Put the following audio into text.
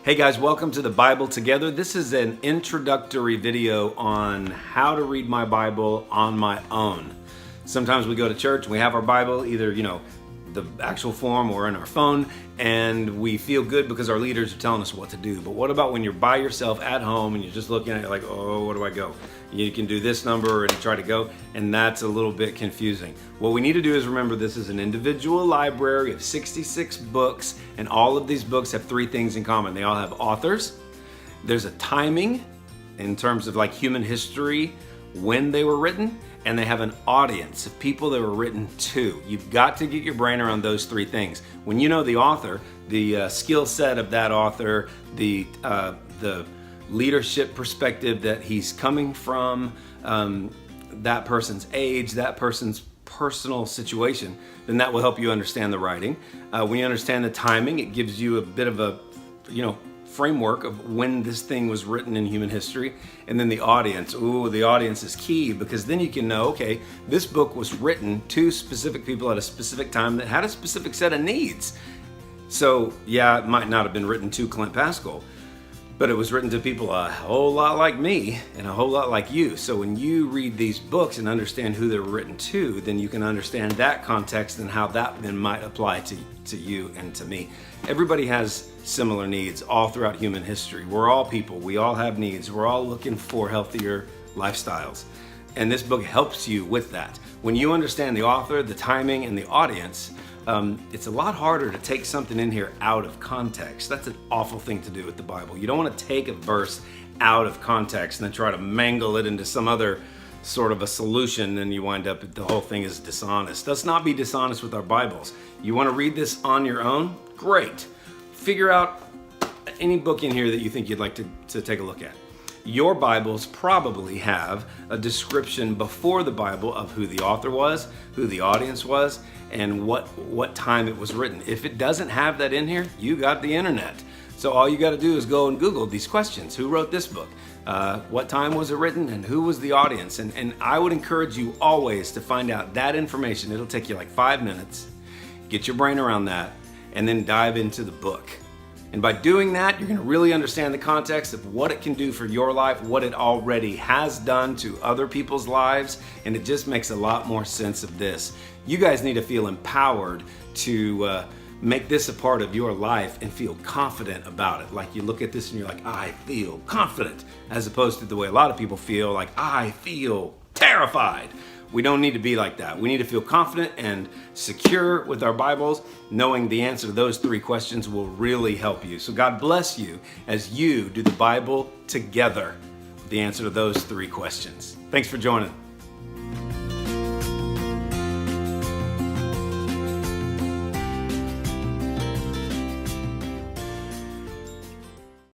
Hey guys, welcome to the Bible Together. This is an introductory video on how to read my Bible on my own. Sometimes we go to church and we have our Bible, either, the actual form or in our phone, and we feel good because our leaders are telling us what to do. But what about when you're by yourself at home and you're just looking at it like, oh, where do I go? You can do this number and try to go, and that's a little bit confusing. What we need to do is remember this is an individual library of 66 books, and all of these books have three things in common. They all have authors. There's a timing in terms of like human history, when they were written, and they have an audience of people they were written to. You've got to get your brain around those three things. When you know the author, the skill set of that author, the leadership perspective that he's coming from, that person's age, that person's personal situation, then that will help you understand the writing. When you understand the timing, it gives you a bit of a, framework of when this thing was written in human history. And then the audience, the audience is key, because then you can know, okay, this book was written to specific people at a specific time that had a specific set of needs. So yeah, it might not have been written to Clint Pascal, but it was written to people a whole lot like me and a whole lot like you. So when you read these books and understand who they're written to, then you can understand that context and how that then might apply to you and to me. Everybody has similar needs all throughout human history. We're all people. We all have needs. We're all looking for healthier lifestyles. And this book helps you with that. When you understand the author, the timing, and the audience, it's a lot harder to take something in here out of context. That's an awful thing to do with the Bible. You don't want to take a verse out of context and then try to mangle it into some other sort of a solution, and you wind up, the whole thing is dishonest. Let's not be dishonest with our Bibles. You want to read this on your own? Great. Figure out any book in here that you think you'd like to take a look at. Your Bibles probably have a description before the Bible of who the author was, who the audience was, and what time it was written. If it doesn't have that in here, you got the internet. So all you got to do is go and Google these questions. Who wrote this book? What time was it written? And who was the audience? And I would encourage you always to find out that information. It'll take you like 5 minutes. Get your brain around that, and then dive into the book. And by doing that, you're going to really understand the context of what it can do for your life, what it already has done to other people's lives, and it just makes a lot more sense of this. You guys need to feel empowered to make this a part of your life and feel confident about it. Like you look at this and you're like, I feel confident, as opposed to the way a lot of people feel, like I feel terrified. We don't need to be like that. We need to feel confident and secure with our Bibles, knowing the answer to those three questions will really help you. So God bless you as you do the Bible together, the answer to those three questions. Thanks for joining.